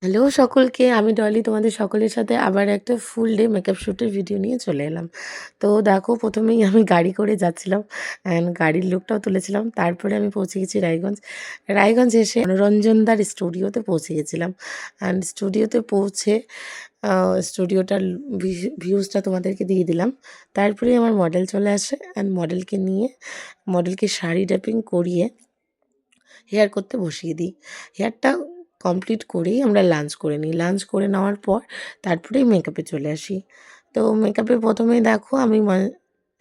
Hello সকলকে, আমি ডলি তোমাদের সকলের সাথে আবার একটা ফুল ডে মেকআপ শ্যুটের ভিডিও নিয়ে চলে এলাম। তো দেখো, প্রথমেই আমি গাড়ি করে যাচ্ছিলাম অ্যান্ড গাড়ির লুকটাও তুলেছিলাম। তারপরে আমি পৌঁছে গেছি রায়গঞ্জ। রায়গঞ্জ এসে মনোরঞ্জনদার স্টুডিওতে পৌঁছে গেছিলাম অ্যান্ড স্টুডিওতে পৌঁছে স্টুডিওটার ভিউজটা তোমাদেরকে দিয়ে দিলাম। তারপরে আমার মডেল চলে আসে অ্যান্ড মডেলকে নিয়ে মডেলকে শাড়ি ড্রেপিং করিয়ে হেয়ার করতে বসিয়ে দিই। হেয়ারটা কমপ্লিট করেই আমরা লাঞ্চ করে নিই। লাঞ্চ করে নেওয়ার পর তারপরেই মেকআপে চলে আসি। তো মেকআপে প্রথমেই দেখো আমি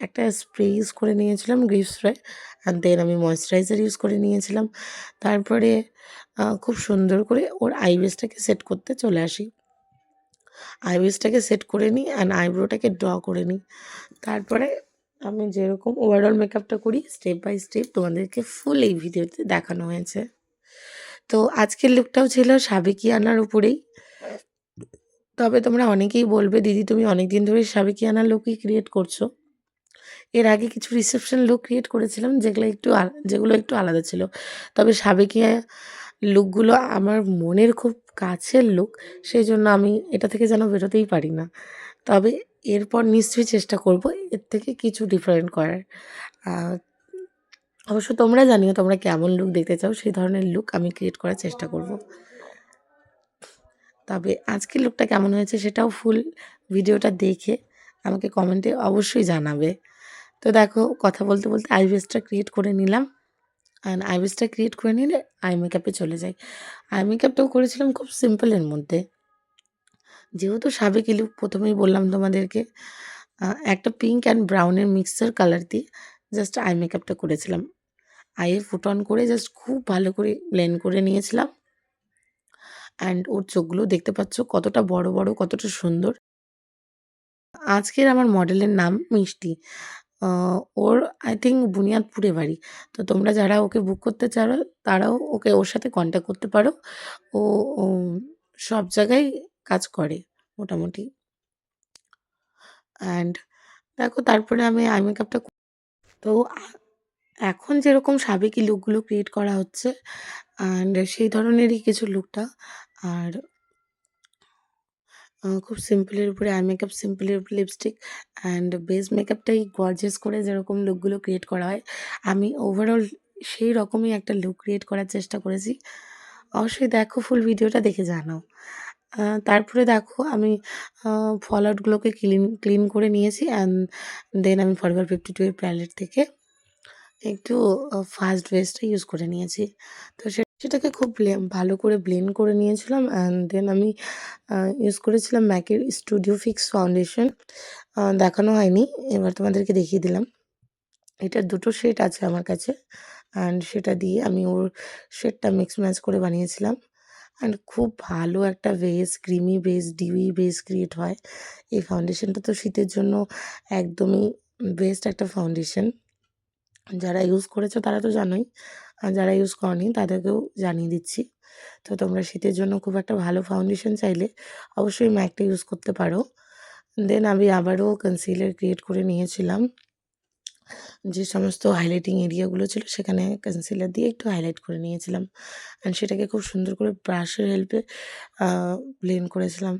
একটা স্প্রে ইউজ করে নিয়েছিলাম, গ্রিপ স্প্রে, অ্যান্ড দেন আমি ময়েশ্চারাইজার ইউজ করে নিয়েছিলাম। তারপরে খুব সুন্দর করে ওর আইব্রোসটাকে সেট করতে চলে আসি। আইব্রোসটাকে সেট করে নিই অ্যান্ড আইব্রোটাকে ড্র করে নিই। তারপরে আমি যেরকম ওভারঅল মেকআপটা করি স্টেপ বাই স্টেপ তোমাদেরকে ফুল এই ভিডিওতে দেখানো হয়েছে। তো আজকের লুকটাও ছিল সাবেকিয়ানার উপরেই। তবে তোমরা অনেকেই বলবে, "দিদি তুমি অনেকদিন ধরেই সাবেকিয়ানা লুকই ক্রিয়েট করছো।" এর আগে কিছু রিসেপশন লুক ক্রিয়েট করেছিলাম যেগুলো একটু আলাদা ছিল। তবে সাবেকিয়া লুকগুলো আমার মনের খুব কাছের লুক, সেইজন্য আমি এটা থেকে যেন বেরোতেই পারি না। তবে এরপর নিশ্চয়ই চেষ্টা করব এর থেকে কিছু ডিফারেন্ট করার। আ অবশ্য তোমরা জানিও তোমরা কেমন লুক দেখতে চাও, সেই ধরনের লুক আমি ক্রিয়েট করার চেষ্টা করব। তবে আজকের লুকটা কেমন হয়েছে সেটাও ফুল ভিডিওটা দেখে আমাকে কমেন্টে অবশ্যই জানাবে। তো দেখো, কথা বলতে বলতে আইব্রোসটা ক্রিয়েট করে নিলাম অ্যান্ড আইব্রোসটা ক্রিয়েট করে নিলে আই মেকআপে চলে যাই। আই মেকআপটাও করেছিলাম খুব সিম্পলের মধ্যে। যেহেতু সাবেকি লুক প্রথমেই বললাম তোমাদেরকে, একটা পিঙ্ক অ্যান্ড ব্রাউনের মিক্সচার কালার দিয়ে জাস্ট আই মেকআপটা করেছিলাম। আইয়ে ফুট অন করে জাস্ট খুব ভালো করে ব্লেন্ড করে নিয়েছিলাম অ্যান্ড ওর চোখগুলো দেখতে পাচ্ছ কতটা বড় বড়, কতটা সুন্দর। আজকের আমার মডেলের নাম মিষ্টি। আ ওর আই থিংক বুনিয়াদপুরে বাড়ি। তো তোমরা যারা ওকে বুক করতে চাও তারাও ওর সাথে কন্ট্যাক্ট করতে পারো। ও ও সব জায়গায় কাজ করে মোটামুটি। অ্যান্ড দেখো, তারপরে আমি আই মেকআপটা তো এখন যেরকম সাবেকি লুকগুলো ক্রিয়েট করা হচ্ছে অ্যান্ড সেই ধরনেরই কিছু লুকটা। আর খুব সিম্পলের উপরে আই মেকআপ, সিম্পলের উপরে লিপস্টিক অ্যান্ড বেস মেকআপটাই গর্জিয়াস করে যেরকম লুকগুলো ক্রিয়েট করা হয়, আমি ওভারঅল সেই রকমই একটা লুক ক্রিয়েট করার চেষ্টা করেছি। অবশ্যই দেখো, ফুল ভিডিওটা দেখে জানাও। তারপরে দেখো আমি ফলআউটগুলোকে ক্লিন করে নিয়েছি অ্যান্ড দেন আমি ফরএভার 52 এর প্যালেট থেকে একটু ফাস্ট ভেজটা ইউজ করে নিয়েছি। তো সেটাকে খুব ভালো করে ব্লেন্ড করে নিয়েছিলাম অ্যান্ড দেন আমি ইউজ করেছিলাম ম্যাকের স্টুডিও ফিক্স ফাউন্ডেশন। দেখানো হয়নি, এবার তোমাদেরকে দেখিয়ে দিলাম। এটার দুটো শেড আছে আমার কাছে অ্যান্ড সেটা দিয়ে আমি ওর শেডটা মিক্স ম্যাচ করে বানিয়েছিলাম অ্যান্ড খুব ভালো একটা base, creamy base, dewy base create হয়। এই ফাউন্ডেশনটা তো শীতের জন্য একদমই বেস্ট একটা ফাউন্ডেশন। যারা ইউজ করেছো তারা তো জানোই, আর যারা ইউজ করোনি তাদেরকেও জানিয়ে দিচ্ছি। তো তোমরা শীতের জন্য খুব একটা ভালো ফাউন্ডেশন চাইলে অবশ্যই ম্যাকটা ইউজ করতে পারো। দেন আমি আবারও কনসিলার ক্রিয়েট করে নিয়েছিলাম। যে সমস্ত হাইলাইটিং এরিয়াগুলো ছিল সেখানে কনসিলার দিয়ে একটু হাইলাইট করে নিয়েছিলাম অ্যান্ড সেটাকে খুব সুন্দর করে ব্রাশের হেল্পে ব্লেন্ড করেছিলাম।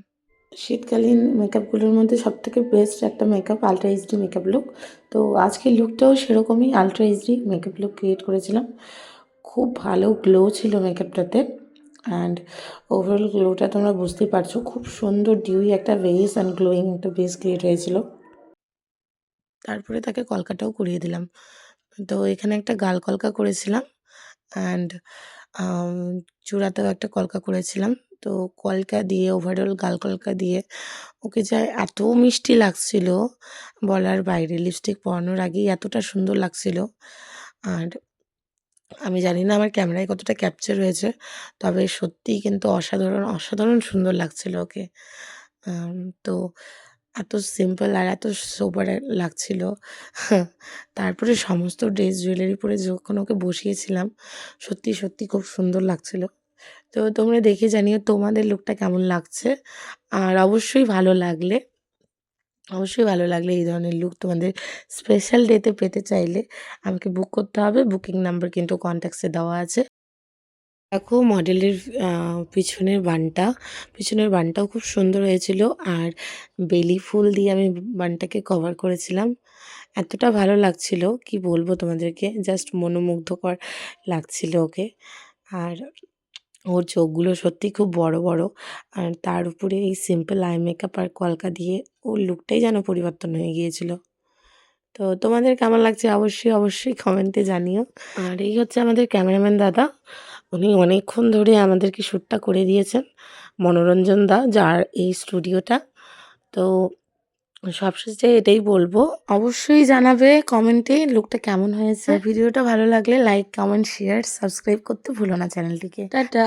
শীতকালীন মেকআপগুলোর মধ্যে সবথেকে বেস্ট একটা makeup ultra HD makeup look. তো আজকের লুকটাও সেরকমই ultra HD makeup look create করেছিলাম। খুব ভালো গ্লো ছিল মেকআপটাতে অ্যান্ড ওভারঅল গ্লোটা তোমরা বুঝতেই পারছো, খুব সুন্দর ডিউই একটা বেস অ্যান্ড গ্লোয়িং একটা বেস ক্রিয়েট হয়েছিল। তারপরে তাকে কলকাটাও করিয়ে দিলাম। তো এখানে একটা গাল কলকা করেছিলাম অ্যান্ড আম চূড়াতেও একটা কলকা করেছিলাম। তো কলকা দিয়ে ওভারঅল গাল কলকা দিয়ে ওকে যা এত মিষ্টি লাগছিল বলার বাইরে। লিপস্টিক পরানোর আগেই এতটা সুন্দর লাগছিল। আর আমি জানি না আমার ক্যামেরায় কতটা ক্যাপচার হয়েছে। তবে সত্যিই কিন্তু অসাধারণ, অসাধারণ সুন্দর লাগছিল ওকে। আম তো এত সিম্পল আর এত সোবার লাগছিল। তারপরে সমস্ত ড্রেস জুয়েলারি পরে যখন ওকে বসিয়েছিলাম, সত্যি, সত্যি খুব সুন্দর লাগছিল। তো তোমরা দেখে জানিও তোমাদের লুকটা কেমন লাগছে। আর অবশ্যই ভালো লাগলে এই ধরনের লুক তোমাদের স্পেশাল ডেতে পেতে চাইলে আমাকে বুক করতে হবে। বুকিং নাম্বার কিন্তু কনট্যাক্টসে দেওয়া আছে। দেখো মডেলের পিছনের বানটাও খুব সুন্দর হয়েছিল। আর বেলি ফুল দিয়ে আমি বানটাকে কভার করেছিলাম। এতটা ভালো লাগছিল কি বলবো তোমাদেরকে, জাস্ট মনোমুগ্ধকর লাগছিল ওকে। আর ওর চোখগুলো সত্যিই খুব বড় বড়। আর তার উপরে এই সিম্পল আই মেকআপ আর কলকা দিয়ে ওর লুকটাই যেন পরিবর্তন হয়ে গিয়েছিল। তো তোমাদের কেমন লাগছে অবশ্যই কমেন্টে জানিও। আর এই হচ্ছে আমাদের ক্যামেরাম্যান দাদা, উনি অনেকক্ষণ ধরে আমাদেরকে শ্যুটটা করে দিয়েছেন, মনোরঞ্জন দা, যার এই স্টুডিওটা। তো সবশেষে এটাই বলবো, অবশ্যই জানাবে কমেন্টে লুকটা কেমন হয়েছে। ভিডিওটা ভালো লাগলে লাইক, কমেন্ট, শেয়ার, সাবস্ক্রাইব করতে ভুলো না চ্যানেলটিকে। টাটা।